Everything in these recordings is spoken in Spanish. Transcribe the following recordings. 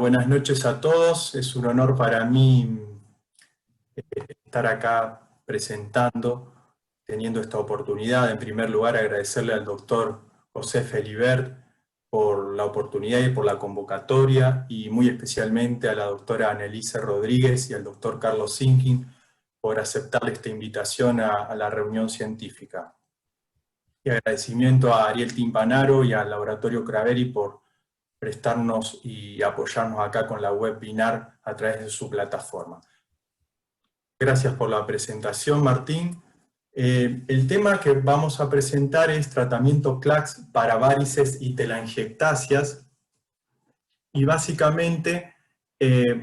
buenas noches a todos. Es un honor para mí estar acá presentando, teniendo esta oportunidad. En primer lugar, agradecerle al doctor José Felibert por la oportunidad y por la convocatoria, y muy especialmente a la doctora Annelise Rodríguez y al doctor Carlos Sinkin por aceptar esta invitación a la reunión científica. Y agradecimiento a Ariel Timpanaro y al Laboratorio Craveri por prestarnos y apoyarnos acá con la webinar a través de su plataforma. Gracias por la presentación, Martín. El tema que vamos a presentar es tratamiento CLACS para varices y telangiectasias, y básicamente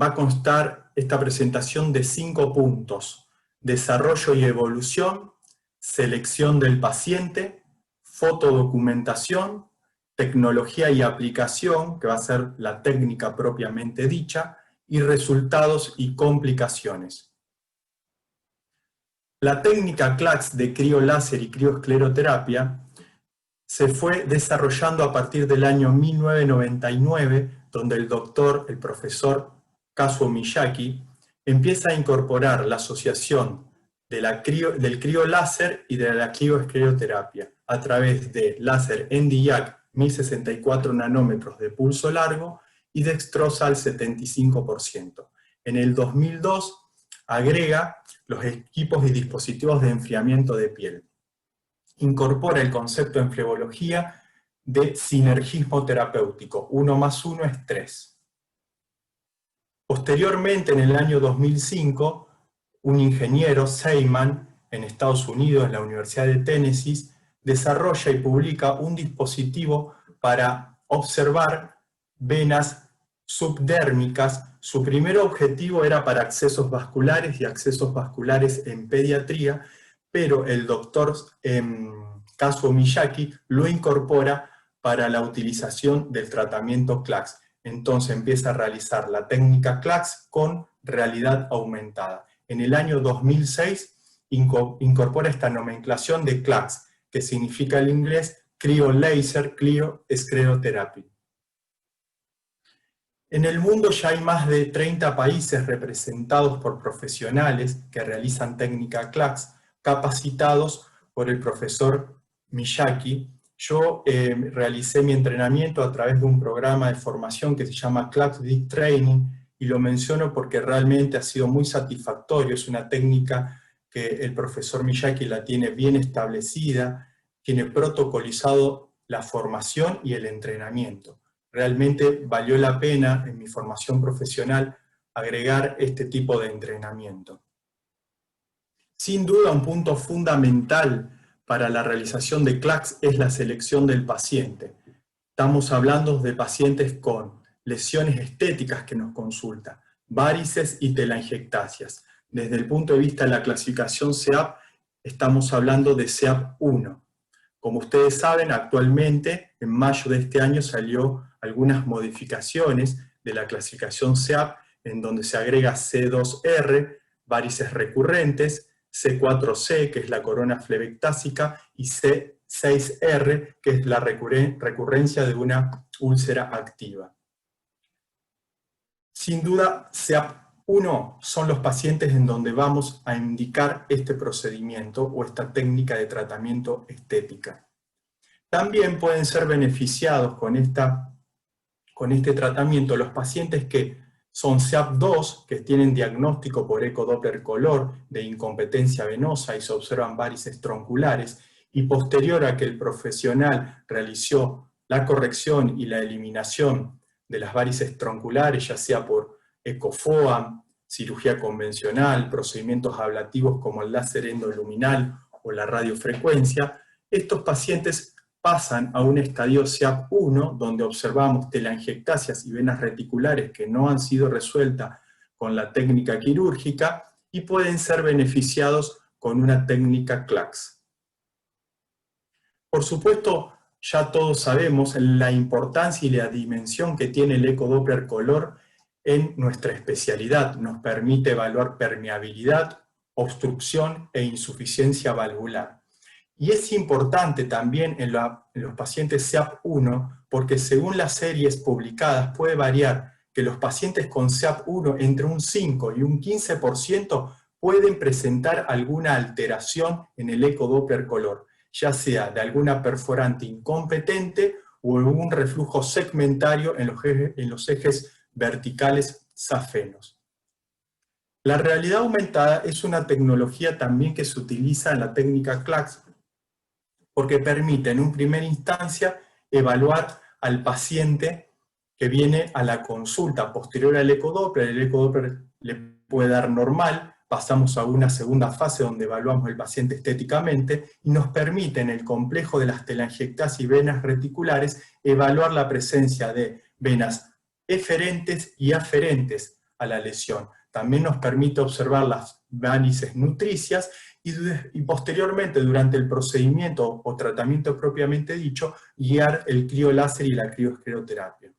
va a constar esta presentación de 5 puntos: desarrollo y evolución, selección del paciente, fotodocumentación, tecnología y aplicación, que va a ser la técnica propiamente dicha, y resultados y complicaciones. La técnica CLACS de crioláser y crioescleroterapia se fue desarrollando a partir del año 1999, donde el profesor Kazuo Miyake empieza a incorporar la asociación del crioláser y de la crioescleroterapia a través de láser Nd:YAG 1064 nanómetros de pulso largo y dextrosal 75%. En el 2002 agrega los equipos y dispositivos de enfriamiento de piel. Incorpora el concepto en flebología de sinergismo terapéutico, 1 más 1 es 3. Posteriormente, en el año 2005, un ingeniero, Seyman, en Estados Unidos, en la Universidad de Tennessee, desarrolla y publica un dispositivo para observar venas subdérmicas. Su primer objetivo era para accesos vasculares y accesos vasculares en pediatría, pero el doctor Kazuo Miyake lo incorpora para la utilización del tratamiento CLACS. Entonces empieza a realizar la técnica CLACS con realidad aumentada. En el año 2006 incorpora esta nomenclación de CLACS, que significa en inglés Cryo-Laser Cryo-Sclerotherapy. En el mundo ya hay más de 30 países representados por profesionales que realizan técnica CLACS, capacitados por el profesor Miyake. Yo realicé mi entrenamiento a través de un programa de formación que se llama CLACS Deep Training, y lo menciono porque realmente ha sido muy satisfactorio. Es una técnica que el profesor Miyake la tiene bien establecida, tiene protocolizado la formación y el entrenamiento. Realmente valió la pena en mi formación profesional agregar este tipo de entrenamiento. Sin duda, un punto fundamental para la realización de CLACS es la selección del paciente. Estamos hablando de pacientes con lesiones estéticas que nos consultan, varices y telangiectasias. Desde el punto de vista de la clasificación SEAP, estamos hablando de SEAP 1. Como ustedes saben, actualmente, en mayo de este año, salió algunas modificaciones de la clasificación SEAP, en donde se agrega C2R, varices recurrentes, C4C, que es la corona flebectásica, y C6R, que es la recurrencia de una úlcera activa. Sin duda, SEAP1 son los pacientes en donde vamos a indicar este procedimiento o esta técnica de tratamiento estética. También pueden ser beneficiados con este tratamiento los pacientes que son SEAP2, que tienen diagnóstico por ecodoppler color de incompetencia venosa y se observan varices tronculares, y posterior a que el profesional realizó la corrección y la eliminación de las varices tronculares, ya sea por ECOFOAM, cirugía convencional, procedimientos ablativos como el láser endoluminal o la radiofrecuencia, estos pacientes pasan a un estadio SEAP1, donde observamos telangiectasias y venas reticulares que no han sido resueltas con la técnica quirúrgica y pueden ser beneficiados con una técnica CLACS. Por supuesto, ya todos sabemos la importancia y la dimensión que tiene el ecodoppler color en nuestra especialidad. Nos permite evaluar permeabilidad, obstrucción e insuficiencia valvular. Y es importante también en los pacientes SEAP1 porque según las series publicadas puede variar que los pacientes con SEAP1 entre un 5 y un 15% pueden presentar alguna alteración en el ecodoppler color, ya sea de alguna perforante incompetente o algún reflujo segmentario en los ejes verticales safenos. La realidad aumentada es una tecnología también que se utiliza en la técnica CLACS porque permite en un primera instancia evaluar al paciente que viene a la consulta posterior al ecodoppler. El ecodoppler le puede dar normal, pasamos a una segunda fase donde evaluamos al paciente estéticamente y nos permite en el complejo de las telangiectasias y venas reticulares evaluar la presencia de venas eferentes y aferentes a la lesión. También nos permite observar las varices nutricias y posteriormente, durante el procedimiento o tratamiento propiamente dicho, guiar el crioláser y la crioescleroterapia.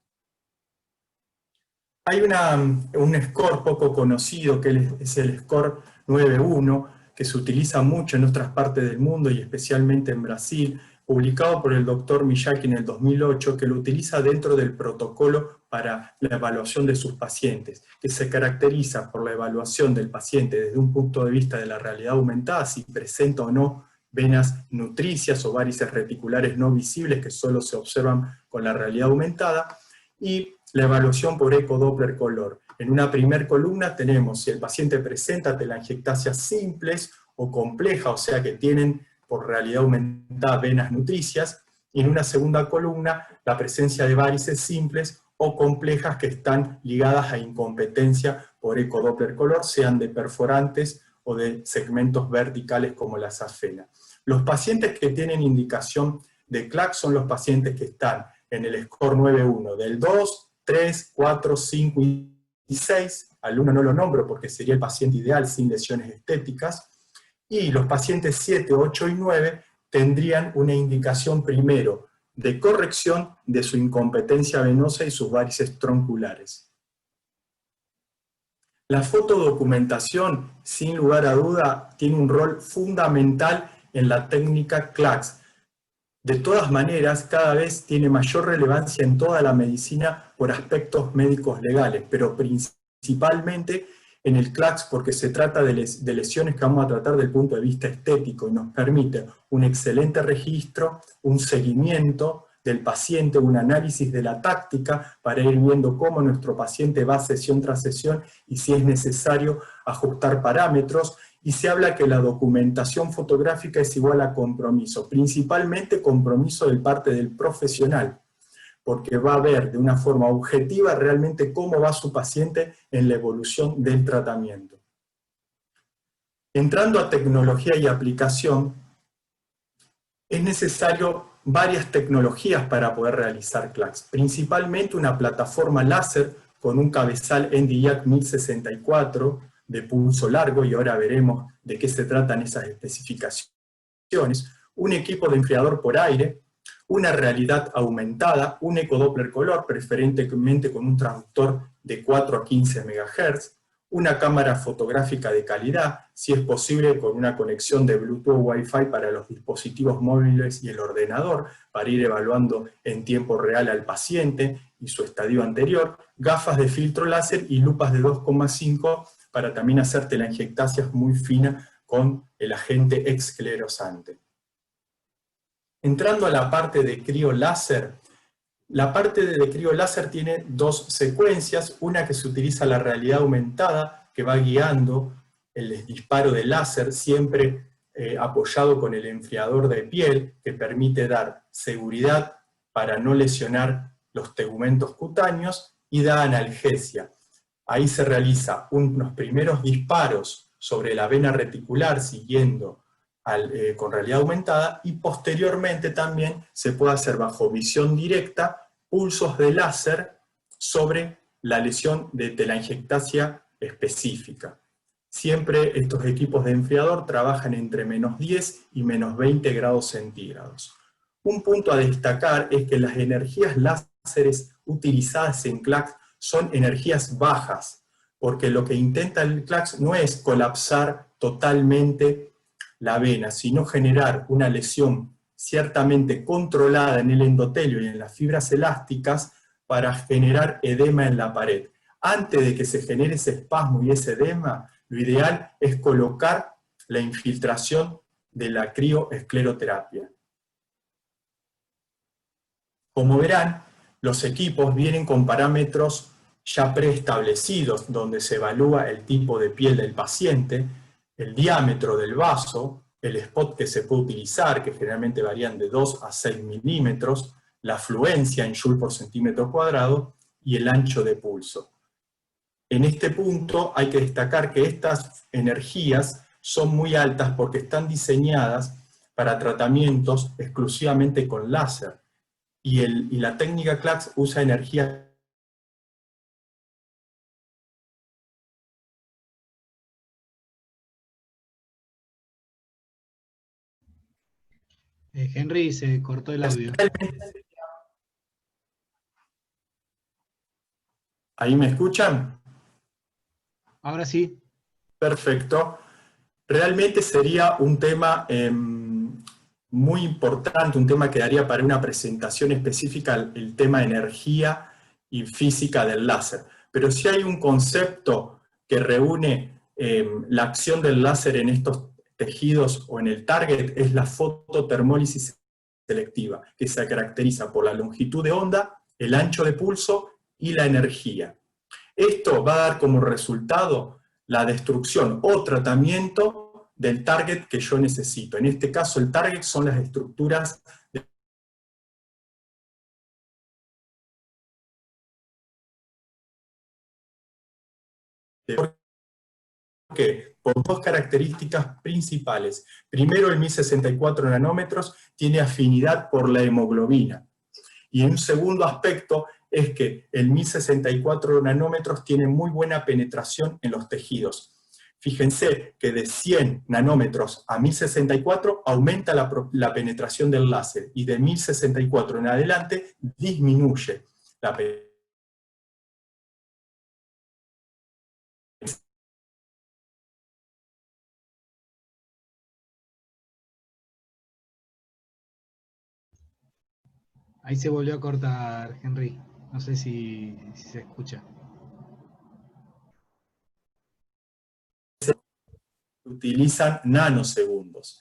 Hay un score poco conocido, que es el score 9.1, que se utiliza mucho en otras partes del mundo y especialmente en Brasil, publicado por el doctor Miyake en el 2008, que lo utiliza dentro del protocolo para la evaluación de sus pacientes, que se caracteriza por la evaluación del paciente desde un punto de vista de la realidad aumentada, si presenta o no venas nutricias o varices reticulares no visibles que solo se observan con la realidad aumentada, y la evaluación por ecodoppler color. En una primer columna tenemos si el paciente presenta telangiectasias simples o complejas, o sea que tienen por realidad aumentada venas nutricias, y en una segunda columna la presencia de varices simples o complejas que están ligadas a incompetencia por ecodoppler color, sean de perforantes o de segmentos verticales como la safena. Los pacientes que tienen indicación de CLACS son los pacientes que están en el score 9.1, del 2, 3, 4, 5 y 6, al 1 no lo nombro porque sería el paciente ideal sin lesiones estéticas, y los pacientes 7, 8 y 9 tendrían una indicación primero de corrección de su incompetencia venosa y sus varices tronculares. La fotodocumentación, sin lugar a duda, tiene un rol fundamental en la técnica CLACS. De todas maneras, cada vez tiene mayor relevancia en toda la medicina por aspectos médicos legales, pero principalmente en el CLACS porque se trata de lesiones que vamos a tratar desde el punto de vista estético y nos permite un excelente registro, un seguimiento del paciente, un análisis de la táctica para ir viendo cómo nuestro paciente va sesión tras sesión y si es necesario ajustar parámetros. Y se habla que la documentación fotográfica es igual a compromiso, principalmente compromiso de parte del profesional, porque va a ver de una forma objetiva realmente cómo va su paciente en la evolución del tratamiento. Entrando a tecnología y aplicación, es necesario varias tecnologías para poder realizar CLACS, principalmente una plataforma láser con un cabezal Nd:YAG 1064, de pulso largo, y ahora veremos de qué se tratan esas especificaciones, un equipo de enfriador por aire, una realidad aumentada, un ecodoppler color, preferentemente con un transductor de 4 a 15 MHz, una cámara fotográfica de calidad, si es posible con una conexión de Bluetooth o Wi-Fi para los dispositivos móviles y el ordenador, para ir evaluando en tiempo real al paciente y su estadio anterior, gafas de filtro láser y lupas de 2,5 para también hacer telangiectasias muy finas con el agente esclerosante. Entrando a la parte de crioláser, la parte de crioláser tiene dos secuencias, una que se utiliza la realidad aumentada, que va guiando el disparo de láser, siempre apoyado con el enfriador de piel, que permite dar seguridad para no lesionar los tegumentos cutáneos, y da analgesia. Ahí se realiza unos primeros disparos sobre la vena reticular siguiendo con realidad aumentada, y posteriormente también se puede hacer bajo visión directa pulsos de láser sobre la lesión de telangiectasia específica. Siempre estos equipos de enfriador trabajan entre -10 y -20 grados centígrados. Un punto a destacar es que las energías láseres utilizadas en CLACS son energías bajas, porque lo que intenta el CLACS no es colapsar totalmente la vena, sino generar una lesión ciertamente controlada en el endotelio y en las fibras elásticas para generar edema en la pared. Antes de que se genere ese espasmo y ese edema, lo ideal es colocar la infiltración de la crioescleroterapia. Como verán, los equipos vienen con parámetros ya preestablecidos, donde se evalúa el tipo de piel del paciente, el diámetro del vaso, el spot que se puede utilizar, que generalmente varían de 2 a 6 milímetros, la fluencia en joule por centímetro cuadrado y el ancho de pulso. En este punto hay que destacar que estas energías son muy altas porque están diseñadas para tratamientos exclusivamente con láser. Y la técnica CLACS usa energía. Henry, se cortó el audio. ¿Ahí me escuchan? Ahora sí. Perfecto. Realmente sería un tema muy importante, un tema que daría para una presentación específica, el tema energía y física del láser. Pero si hay un concepto que reúne la acción del láser en estos tejidos o en el target, es la fototermólisis selectiva, que se caracteriza por la longitud de onda, el ancho de pulso y la energía. Esto va a dar como resultado la destrucción o tratamiento del target que yo necesito. En este caso, el target son las estructuras que por dos características principales. Primero, el 1064 nanómetros tiene afinidad por la hemoglobina. Y un segundo aspecto es que el 1064 nanómetros tiene muy buena penetración en los tejidos. Fíjense que de 100 nanómetros a 1064 aumenta la penetración del láser, y de 1064 en adelante disminuye la penetración. Ahí se volvió a cortar, Henry. No sé si se escucha. Utilizan nanosegundos.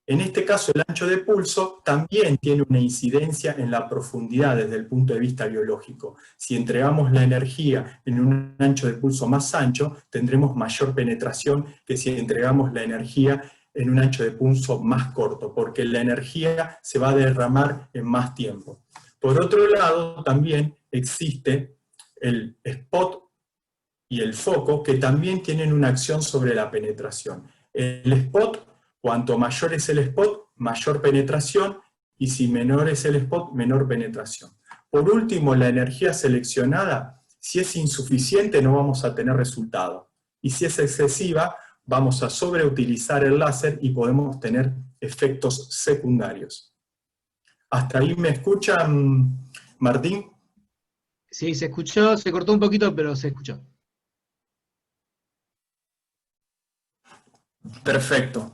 En este caso, el ancho de pulso también tiene una incidencia en la profundidad desde el punto de vista biológico. Si entregamos la energía en un ancho de pulso más ancho, tendremos mayor penetración que si entregamos la energía en un ancho de pulso más corto, porque la energía se va a derramar en más tiempo. Por otro lado, también existe el spot y el foco, que también tienen una acción sobre la penetración. El spot, cuanto mayor es el spot, mayor penetración, y si menor es el spot, menor penetración. Por último, la energía seleccionada, si es insuficiente no vamos a tener resultado, y si es excesiva, vamos a sobreutilizar el láser y podemos tener efectos secundarios. ¿Hasta ahí me escuchan, Martín? Sí, se escuchó, se cortó un poquito, pero se escuchó. Perfecto.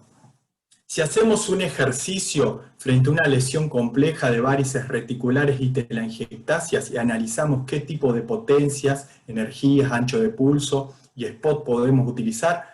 Si hacemos un ejercicio frente a una lesión compleja de varices reticulares y telangiectasias y analizamos qué tipo de potencias, energías, ancho de pulso y spot podemos utilizar,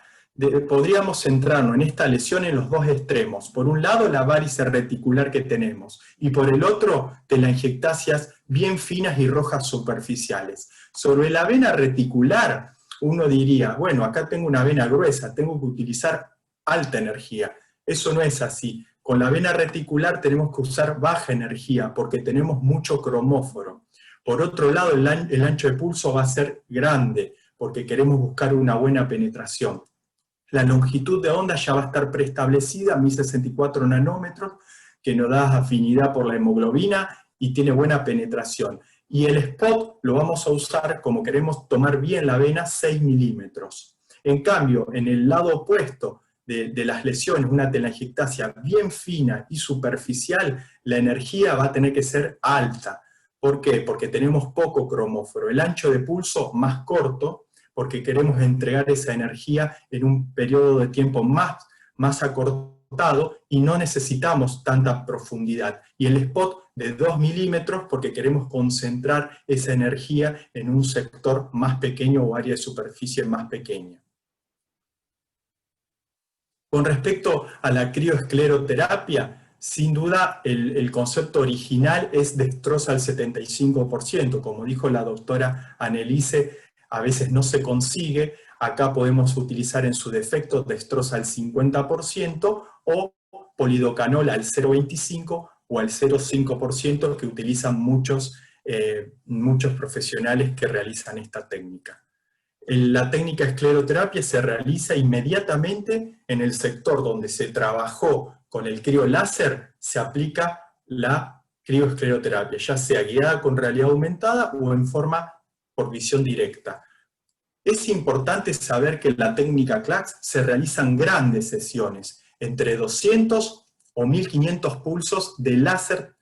podríamos centrarnos en esta lesión en los dos extremos. Por un lado, la varice reticular que tenemos, y por el otro, telangiectasias bien finas y rojas superficiales. Sobre la vena reticular, uno diría, bueno, acá tengo una vena gruesa, tengo que utilizar alta energía. Eso no es así. Con la vena reticular tenemos que usar baja energía porque tenemos mucho cromóforo. Por otro lado, el ancho de pulso va a ser grande porque queremos buscar una buena penetración. La longitud de onda ya va a estar preestablecida, 1064 nanómetros, que nos da afinidad por la hemoglobina y tiene buena penetración. Y el spot lo vamos a usar, como queremos tomar bien la vena, 6 milímetros. En cambio, en el lado opuesto de las lesiones, una telangiectasia bien fina y superficial, la energía va a tener que ser alta. ¿Por qué? Porque tenemos poco cromóforo. El ancho de pulso más corto, porque queremos entregar esa energía en un periodo de tiempo más acortado cortado y no necesitamos tanta profundidad. Y el spot de 2 milímetros porque queremos concentrar esa energía en un sector más pequeño o área de superficie más pequeña. Con respecto a la crioescleroterapia, sin duda el concepto original es destroza al 75%. Como dijo la doctora Anneliese, a veces no se consigue. Acá podemos utilizar en su defecto destroza al 50% o polidocanol al 0,25% o al 0,5% que utilizan muchos profesionales que realizan esta técnica. La técnica escleroterapia se realiza inmediatamente en el sector donde se trabajó con el crioláser, se aplica la crioescleroterapia, ya sea guiada con realidad aumentada o en forma por visión directa. Es importante saber que en la técnica CLACS se realizan grandes sesiones, entre 200 o 1500 pulsos de láser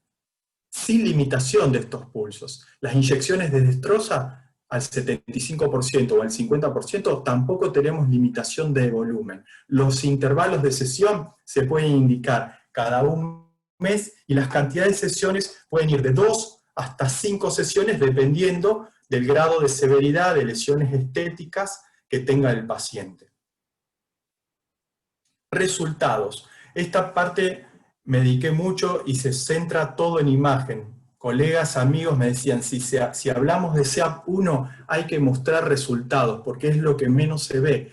sin limitación de estos pulsos. Las inyecciones de destroza al 75% o al 50% tampoco tenemos limitación de volumen. Los intervalos de sesión se pueden indicar cada un mes y las cantidades de sesiones pueden ir de 2 hasta 5 sesiones dependiendo del grado de severidad de lesiones estéticas que tenga el paciente. Resultados. Esta parte me dediqué mucho y se centra todo en imagen. Colegas, amigos me decían, si hablamos de SEAP1 hay que mostrar resultados, porque es lo que menos se ve.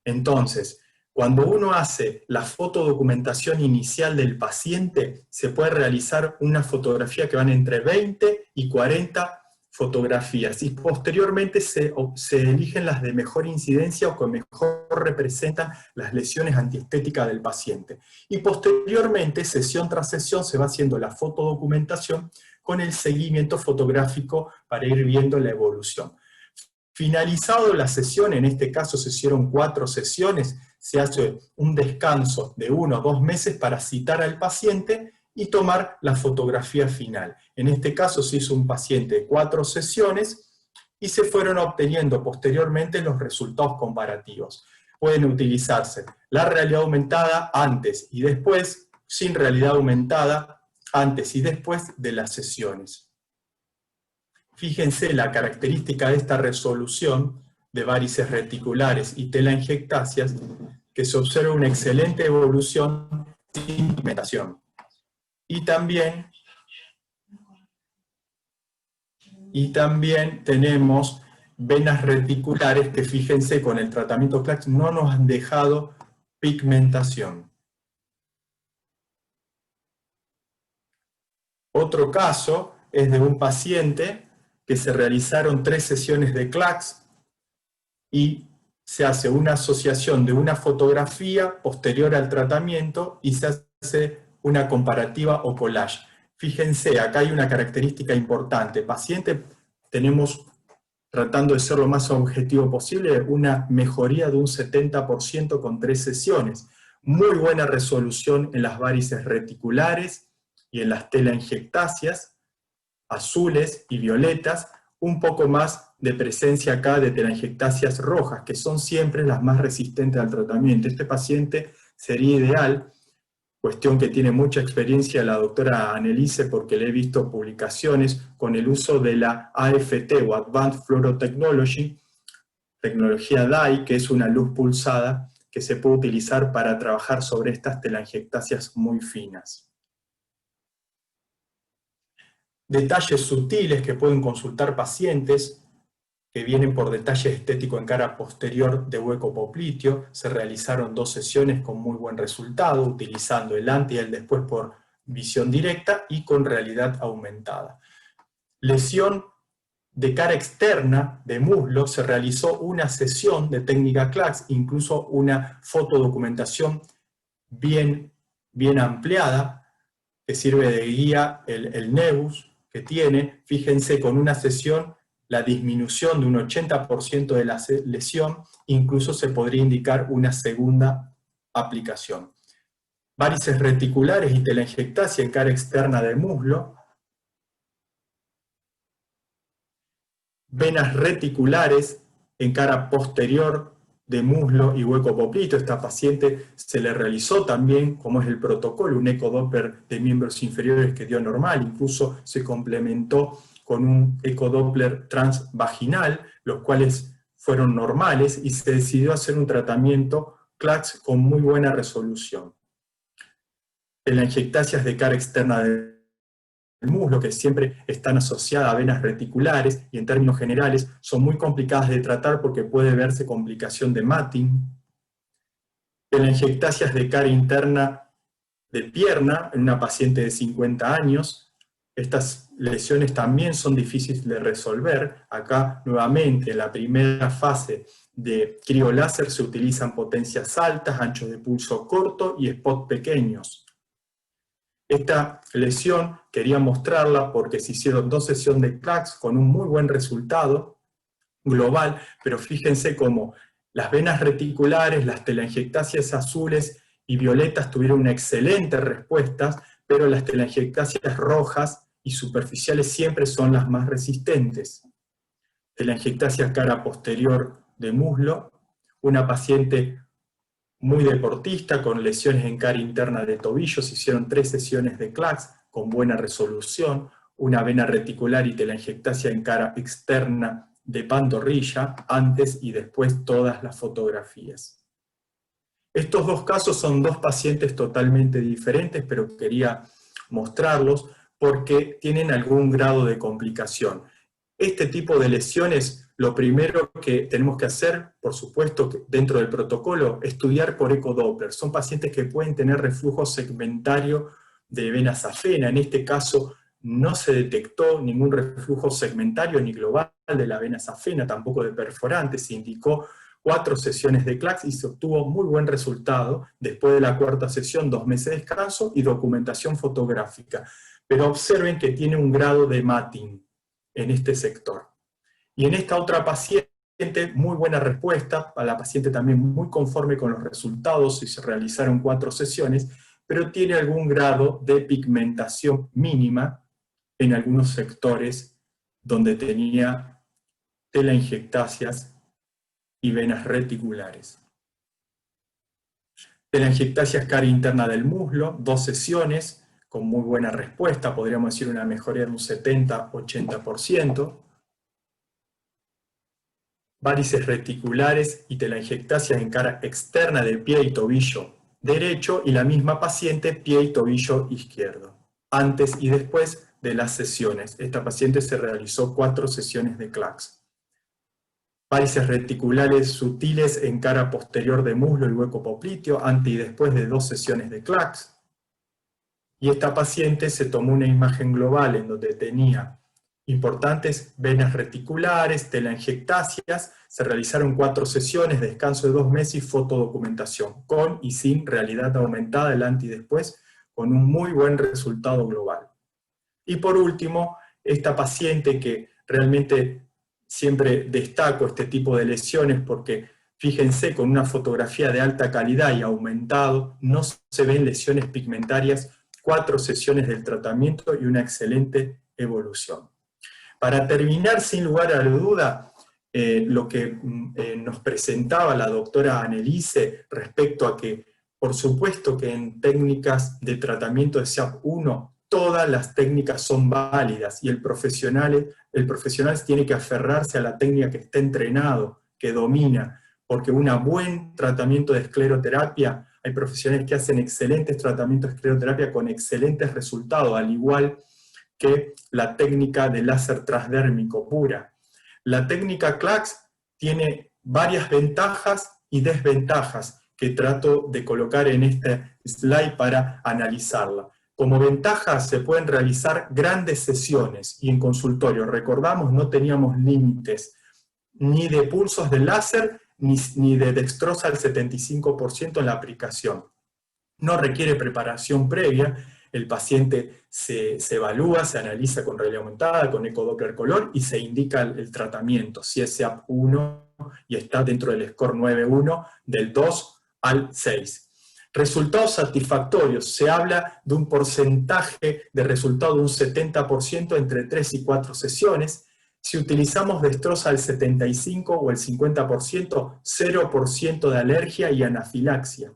Entonces, cuando uno hace la fotodocumentación inicial del paciente, se puede realizar una fotografía que van entre 20 y 40 fotografías, y posteriormente se eligen las de mejor incidencia o que mejor representan las lesiones antiestéticas del paciente. Y posteriormente, sesión tras sesión, se va haciendo la fotodocumentación con el seguimiento fotográfico para ir viendo la evolución. Finalizado la sesión, en este caso se hicieron 4 sesiones, se hace un descanso de 1 o 2 meses para citar al paciente y tomar la fotografía final. En este caso se hizo un paciente de 4 sesiones y se fueron obteniendo posteriormente los resultados comparativos. Pueden utilizarse la realidad aumentada antes y después, sin realidad aumentada antes y después de las sesiones. Fíjense la característica de esta resolución de varices reticulares y telangiectasias, que se observa una excelente evolución sin pigmentación. Y también tenemos venas reticulares que, fíjense, con el tratamiento CLACS no nos han dejado pigmentación. Otro caso es de un paciente que se realizaron 3 sesiones de CLACS y se hace una asociación de una fotografía posterior al tratamiento y se hace una comparativa o collage. Fíjense, acá hay una característica importante. Paciente, tenemos, tratando de ser lo más objetivo posible, una mejoría de un 70% con 3 sesiones. Muy buena resolución en las varices reticulares y en las telangiectasias, azules y violetas, un poco más de presencia acá de telangiectasias rojas, que son siempre las más resistentes al tratamiento. Este paciente sería ideal, cuestión que tiene mucha experiencia la doctora Anneliese, porque le he visto publicaciones con el uso de la AFT o Advanced Fluorotechnology, tecnología DAI, que es una luz pulsada que se puede utilizar para trabajar sobre estas telangiectasias muy finas. Detalles sutiles que pueden consultar pacientes que vienen por detalle estético en cara posterior de hueco popliteo. Se realizaron 2 sesiones con muy buen resultado, utilizando el antes y el después por visión directa y con realidad aumentada. Lesión de cara externa de muslo, se realizó una sesión de técnica CLACS, incluso una fotodocumentación bien ampliada, que sirve de guía el nebus que tiene. Fíjense, con una sesión la disminución de un 80% de la lesión, incluso se podría indicar una segunda aplicación. Varices reticulares y telangiectasia en cara externa del muslo, venas reticulares en cara posterior de muslo y hueco popliteo. Esta paciente se le realizó también, como es el protocolo, un ecodoppler de miembros inferiores que dio normal, incluso se complementó con un ecodoppler transvaginal, los cuales fueron normales, y se decidió hacer un tratamiento CLACS con muy buena resolución. Telangiectasias de cara externa del muslo, que siempre están asociadas a venas reticulares y en términos generales son muy complicadas de tratar porque puede verse complicación de matting. Telangiectasias de cara interna de pierna en una paciente de 50 años. Estas lesiones también son difíciles de resolver. Acá nuevamente en la primera fase de crioláser se utilizan potencias altas, anchos de pulso corto y spot pequeños. Esta lesión quería mostrarla porque se hicieron 2 sesiones de CLACS con un muy buen resultado global, pero fíjense cómo las venas reticulares, las telangiectasias azules y violetas tuvieron una excelente respuesta, pero las telangiectasias rojas y superficiales siempre son las más resistentes. Telangiectasia cara posterior de muslo, una paciente muy deportista, con lesiones en cara interna de tobillo, se hicieron 3 sesiones de CLACS con buena resolución, una vena reticular y telangiectasia en cara externa de pantorrilla, antes y después todas las fotografías. Estos 2 casos son 2 pacientes totalmente diferentes, pero quería mostrarlos porque tienen algún grado de complicación. Este tipo de lesiones, lo primero que tenemos que hacer, por supuesto, dentro del protocolo, estudiar por ecodoppler. Son pacientes que pueden tener reflujo segmentario de vena safena. En este caso no se detectó ningún reflujo segmentario ni global de la vena safena, tampoco de perforante. Se indicó 4 sesiones de CLACS y se obtuvo muy buen resultado. Después de la 4ª sesión, 2 meses de descanso y documentación fotográfica. Pero observen que tiene un grado de matting en este sector. Y en esta otra paciente, muy buena respuesta, a la paciente también muy conforme con los resultados, y se realizaron 4 sesiones, pero tiene algún grado de pigmentación mínima en algunos sectores donde tenía telangiectasias y venas reticulares. Telangiectasias cara interna del muslo, 2 sesiones, con muy buena respuesta, podríamos decir una mejoría de un 70-80%. Varices reticulares y telangiectasias en cara externa del pie y tobillo derecho, y la misma paciente pie y tobillo izquierdo, antes y después de las sesiones. Esta paciente se realizó 4 sesiones de CLACS. Varices reticulares sutiles en cara posterior de muslo y hueco popliteo, antes y después de 2 sesiones de CLACS. Y esta paciente se tomó una imagen global en donde tenía importantes venas reticulares, telangiectasias, se realizaron 4 sesiones, descanso de 2 meses y fotodocumentación, con y sin realidad aumentada, el antes y después, con un muy buen resultado global. Y por último, esta paciente que realmente siempre destaco este tipo de lesiones porque, fíjense, con una fotografía de alta calidad y aumentado, no se ven lesiones pigmentarias, 4 sesiones del tratamiento y una excelente evolución. Para terminar, sin lugar a la duda, lo que nos presentaba la doctora Annelise respecto a que, por supuesto que en técnicas de tratamiento de SEAP1, todas las técnicas son válidas y el profesional tiene que aferrarse a la técnica que está entrenado, que domina, porque un buen tratamiento de escleroterapia, hay profesionales que hacen excelentes tratamientos de escleroterapia con excelentes resultados, al igual que la técnica de láser transdérmico pura. La técnica CLACS tiene varias ventajas y desventajas que trato de colocar en este slide para analizarla. Como ventaja se pueden realizar grandes sesiones y en consultorio. Recordamos, no teníamos límites ni de pulsos de láser ni de dextrosa al 75% en la aplicación. No requiere preparación previa. El paciente se evalúa, se analiza con realidad aumentada, con ecodoppler color y se indica el tratamiento, si es SEAP1 y está dentro del score 9.1 del 2 al 6. Resultados satisfactorios, se habla de un porcentaje de resultado de un 70% entre 3 y 4 sesiones. Si utilizamos destroza el 75 o el 50%, 0% de alergia y anafilaxia.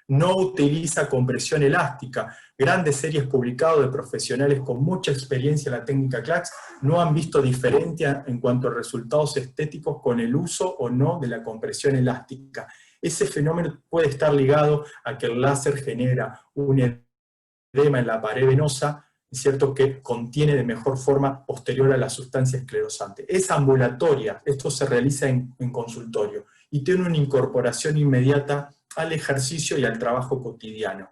No utiliza compresión elástica. Grandes series publicadas de profesionales con mucha experiencia en la técnica CLACS no han visto diferencia en cuanto a resultados estéticos con el uso o no de la compresión elástica. Ese fenómeno puede estar ligado a que el láser genera un edema en la pared venosa, es cierto que contiene de mejor forma posterior a la sustancia esclerosante. Es ambulatoria, esto se realiza en consultorio y tiene una incorporación inmediata al ejercicio y al trabajo cotidiano.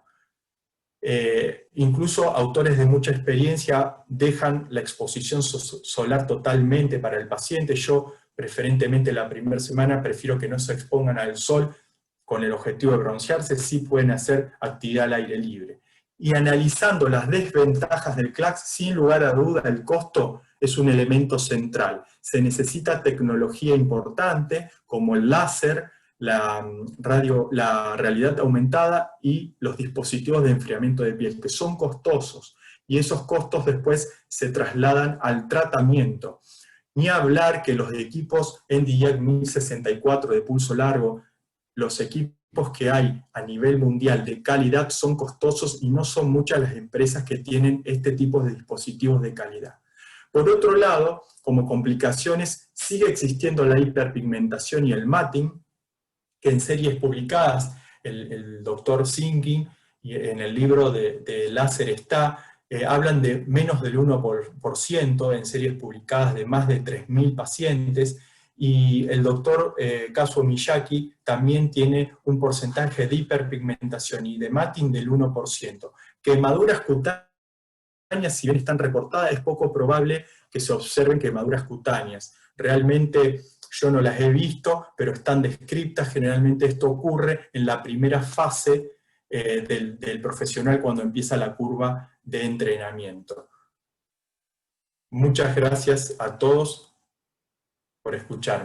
Incluso autores de mucha experiencia dejan la exposición solar totalmente para el paciente. Yo, preferentemente la primera semana, prefiero que no se expongan al sol con el objetivo de broncearse, sí pueden hacer actividad al aire libre. Y analizando las desventajas del CLACS, sin lugar a duda el costo es un elemento central. Se necesita tecnología importante como el láser, la realidad aumentada y los dispositivos de enfriamiento de piel, que son costosos, y esos costos después se trasladan al tratamiento. Ni hablar que los equipos Nd:YAG 1064 de pulso largo, los equipos que hay a nivel mundial de calidad son costosos y no son muchas las empresas que tienen este tipo de dispositivos de calidad. Por otro lado, como complicaciones, sigue existiendo la hiperpigmentación y el matting, que en series publicadas, el doctor Singing, y en el libro de láser está, hablan de menos del 1% en series publicadas de más de 3.000 pacientes, y el doctor Kazuo Miyake también tiene un porcentaje de hiperpigmentación y de matting del 1%. Quemaduras cutáneas, si bien están reportadas, es poco probable que se observen quemaduras cutáneas. Realmente yo no las he visto, pero están descritas. Generalmente esto ocurre en la primera fase del profesional cuando empieza la curva de entrenamiento. Muchas gracias a todos por escucharme.